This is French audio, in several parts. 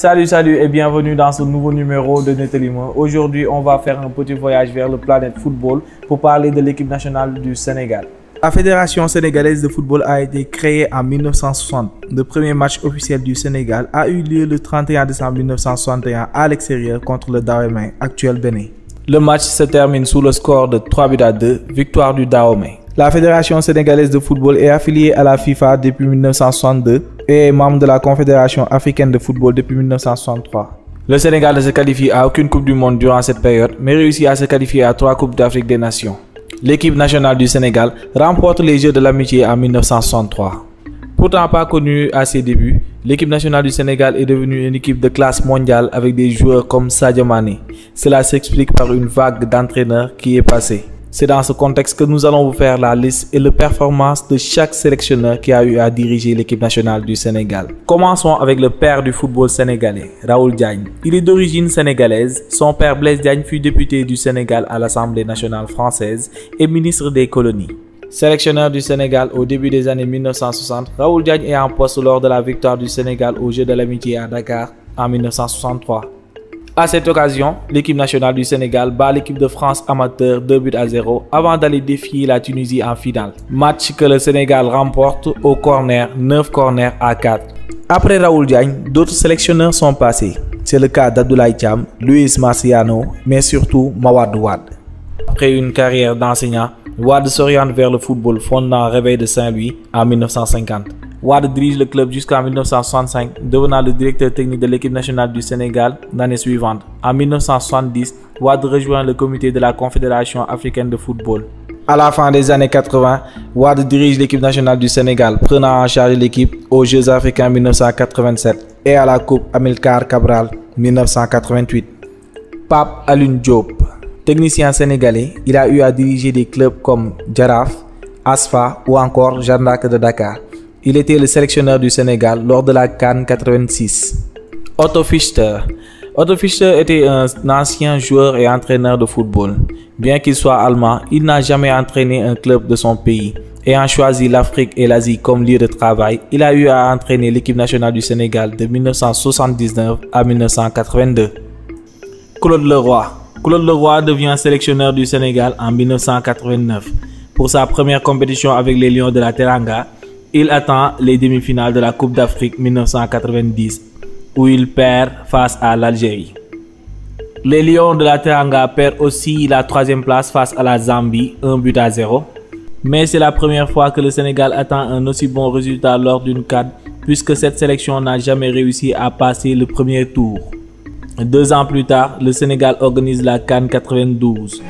Salut et bienvenue dans ce nouveau numéro de Netelima. Aujourd'hui, on va faire un petit voyage vers le Planète Football pour parler de l'équipe nationale du Sénégal. La Fédération sénégalaise de football a été créée en 1960. Le premier match officiel du Sénégal a eu lieu le 31 décembre 1961 à l'extérieur contre le Dahomey, actuel Bénin. Le match se termine sous le score de 3-2, victoire du Dahomey. La Fédération sénégalaise de football est affiliée à la FIFA depuis 1962 et est membre de la Confédération africaine de football depuis 1963. Le Sénégal ne se qualifie à aucune Coupe du Monde durant cette période, mais réussit à se qualifier à 3 Coupes d'Afrique des Nations. L'équipe nationale du Sénégal remporte les Jeux de l'amitié en 1963. Pourtant pas connue à ses débuts, l'équipe nationale du Sénégal est devenue une équipe de classe mondiale avec des joueurs comme Sadio Mané. Cela s'explique par une vague d'entraîneurs qui est passée. C'est dans ce contexte que nous allons vous faire la liste et les performances de chaque sélectionneur qui a eu à diriger l'équipe nationale du Sénégal. Commençons avec le père du football sénégalais, Raoul Diagne. Il est d'origine sénégalaise. Son père Blaise Diagne fut député du Sénégal à l'Assemblée nationale française et ministre des colonies. Sélectionneur du Sénégal au début des années 1960, Raoul Diagne est en poste lors de la victoire du Sénégal aux Jeux de l'amitié à Dakar en 1963. À cette occasion, l'équipe nationale du Sénégal bat l'équipe de France amateur 2-0 avant d'aller défier la Tunisie en finale. Match que le Sénégal remporte au corner, 9 corners à 4. Après Raoul Diagne, d'autres sélectionneurs sont passés. C'est le cas d'Abdoulaye Thiam, Luis Marciano, mais surtout Mawade Wade. Après une carrière d'enseignant, Wade s'oriente vers le football fondant Réveil de Saint-Louis en 1950. Wade dirige le club jusqu'en 1965, devenant le directeur technique de l'équipe nationale du Sénégal l'année suivante. En 1970, Wade rejoint le comité de la Confédération africaine de football. À la fin des années 80, Wade dirige l'équipe nationale du Sénégal, prenant en charge l'équipe aux Jeux africains 1987 et à la Coupe Amilcar Cabral 1988. Pape Alioune Diop. Technicien sénégalais, il a eu à diriger des clubs comme Jaraaf, Asfa ou encore Jeanne d'Arc de Dakar. Il était le sélectionneur du Sénégal lors de la CAN 86. Otto Fischer. Otto Fischer était un ancien joueur et entraîneur de football. Bien qu'il soit allemand, il n'a jamais entraîné un club de son pays. Ayant choisi l'Afrique et l'Asie comme lieu de travail, il a eu à entraîner l'équipe nationale du Sénégal de 1979 à 1982. Claude Leroy. Claude Leroy devient sélectionneur du Sénégal en 1989. Pour sa première compétition avec les Lions de la Teranga, il attend les demi-finales de la Coupe d'Afrique 1990, où il perd face à l'Algérie. Les Lions de la Teranga perdent aussi la 3e place face à la Zambie, 1-0. Mais c'est la première fois que le Sénégal attend un aussi bon résultat lors d'une CAN, puisque cette sélection n'a jamais réussi à passer le premier tour. 2 ans plus tard, le Sénégal organise la CAN 92.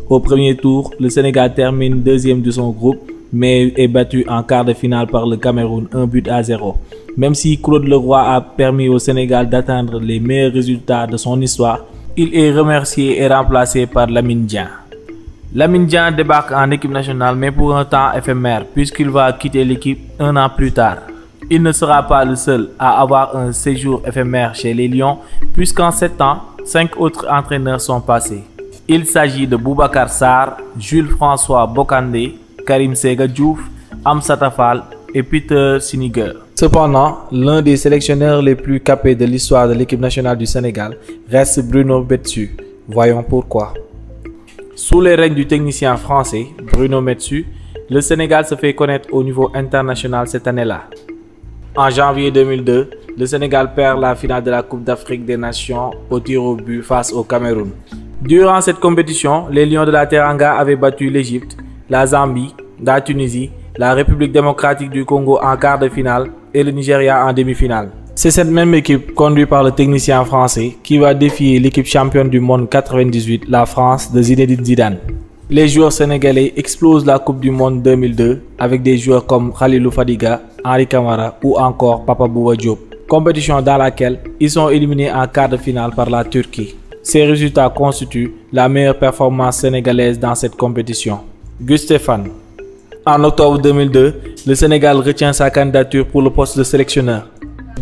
Au premier tour, le Sénégal termine 2e de son groupe, mais est battu en quart de finale par le Cameroun 1-0. Même si Claude Leroy a permis au Sénégal d'atteindre les meilleurs résultats de son histoire, il est remercié et remplacé par Lamine Dieng. Lamine Dieng débarque en équipe nationale, mais pour un temps éphémère, puisqu'il va quitter l'équipe 1 an plus tard. Il ne sera pas le seul à avoir un séjour éphémère chez les Lions, puisqu'en 7 ans, 5 autres entraîneurs sont passés. Il s'agit de Boubacar Sarr, Jules-François Bocandé, Karim Séga Diouf, Amsata Fall et Peter Siniger. Cependant, l'un des sélectionneurs les plus capés de l'histoire de l'équipe nationale du Sénégal reste Bruno Metsu. Voyons pourquoi. Sous les règnes du technicien français Bruno Metsu, le Sénégal se fait connaître au niveau international cette année-là. En janvier 2002, le Sénégal perd la finale de la Coupe d'Afrique des Nations au tir au but face au Cameroun. Durant cette compétition, les Lions de la Teranga avaient battu l'Égypte, la Zambie, la Tunisie, la République démocratique du Congo en quart de finale et le Nigeria en demi-finale. C'est cette même équipe, conduite par le technicien français, qui va défier l'équipe championne du monde 98, la France de Zinedine Zidane. Les joueurs sénégalais explosent la Coupe du Monde 2002 avec des joueurs comme Khalilou Fadiga, Henri Camara ou encore Papa Bouba Diop. Compétition dans laquelle ils sont éliminés en quart de finale par la Turquie. Ces résultats constituent la meilleure performance sénégalaise dans cette compétition. Gus Stéphane. En octobre 2002, le Sénégal retient sa candidature pour le poste de sélectionneur.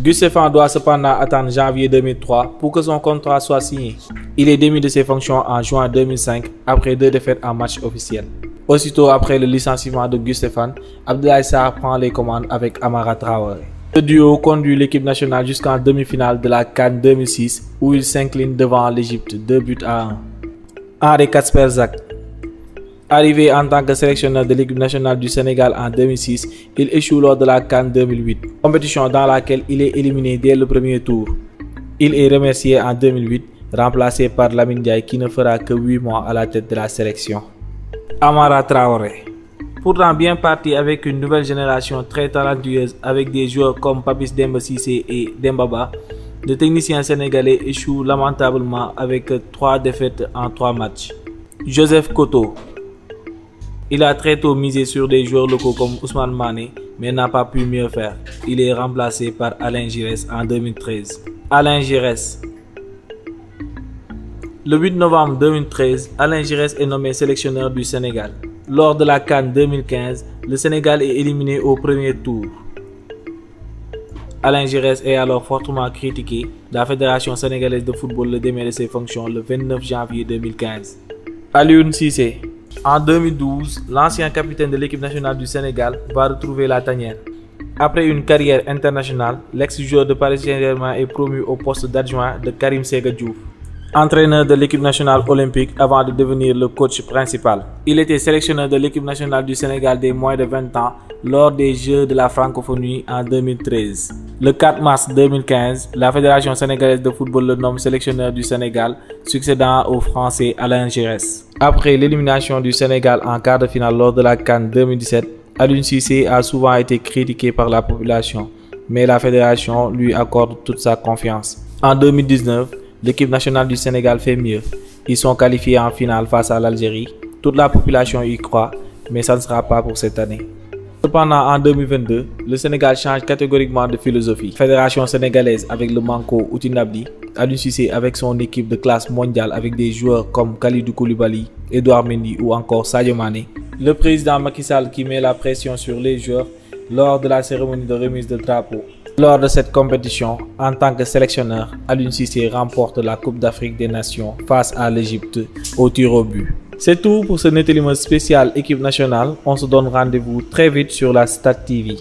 Gus Stéphane doit cependant attendre janvier 2003 pour que son contrat soit signé. Il est démis de ses fonctions en juin 2005 après 2 défaites en match officiel. Aussitôt après le licenciement de Gus Stéphane, Abdoulaye Sarr prend les commandes avec Amara Traoré. Ce duo conduit l'équipe nationale jusqu'en demi-finale de la CAN 2006 où il s'incline devant l'Égypte 2-1. Henri Kasperzak. Arrivé en tant que sélectionneur de l'équipe nationale du Sénégal en 2006, il échoue lors de la CAN 2008, compétition dans laquelle il est éliminé dès le premier tour. Il est remercié en 2008, remplacé par Lamine Ndiaye qui ne fera que 8 mois à la tête de la sélection. Amara Traoré. Pourtant bien parti avec une nouvelle génération très talentueuse avec des joueurs comme Papis Demba Cissé et Dembaba, le technicien sénégalais échoue lamentablement avec 3 défaites en 3 matchs. Joseph Koto. Il a très tôt misé sur des joueurs locaux comme Ousmane Mané, mais n'a pas pu mieux faire. Il est remplacé par Alain Giresse en 2013. Alain Giresse. Le 8 novembre 2013, Alain Giresse est nommé sélectionneur du Sénégal. Lors de la CAN 2015, le Sénégal est éliminé au premier tour. Alain Giresse est alors fortement critiqué. La Fédération sénégalaise de football le démet de ses fonctions le 29 janvier 2015. Alioune Cissé. En 2012, l'ancien capitaine de l'équipe nationale du Sénégal va retrouver la tanière. Après une carrière internationale, l'ex-joueur de Paris Saint-Germain est promu au poste d'adjoint de Karim Séga Diouf, entraîneur de l'équipe nationale olympique avant de devenir le coach principal. Il était sélectionneur de l'équipe nationale du Sénégal des moins de 20 ans lors des Jeux de la francophonie en 2013. Le 4 mars 2015, la Fédération sénégalaise de football le nomme sélectionneur du Sénégal, succédant au Français Alain Giresse. Après l'élimination du Sénégal en quart de finale lors de la CAN 2017, Alioune Cissé a souvent été critiqué par la population, mais la Fédération lui accorde toute sa confiance. En 2019, l'équipe nationale du Sénégal fait mieux. Ils sont qualifiés en finale face à l'Algérie. Toute la population y croit, mais ça ne sera pas pour cette année. Cependant, en 2022, le Sénégal change catégoriquement de philosophie. Fédération sénégalaise avec le Manko Outinabli, Aliou Cissé avec son équipe de classe mondiale avec des joueurs comme Kalidou Koulibaly, Edouard Mendy ou encore Sadio Mané. Le président Macky Sall qui met la pression sur les joueurs lors de la cérémonie de remise de drapeau. Lors de cette compétition, en tant que sélectionneur, Aliou Cissé remporte la Coupe d'Afrique des Nations face à l'Égypte au tir au but. C'est tout pour ce Netelimos spécial équipe nationale. On se donne rendez-vous très vite sur la Stade TV.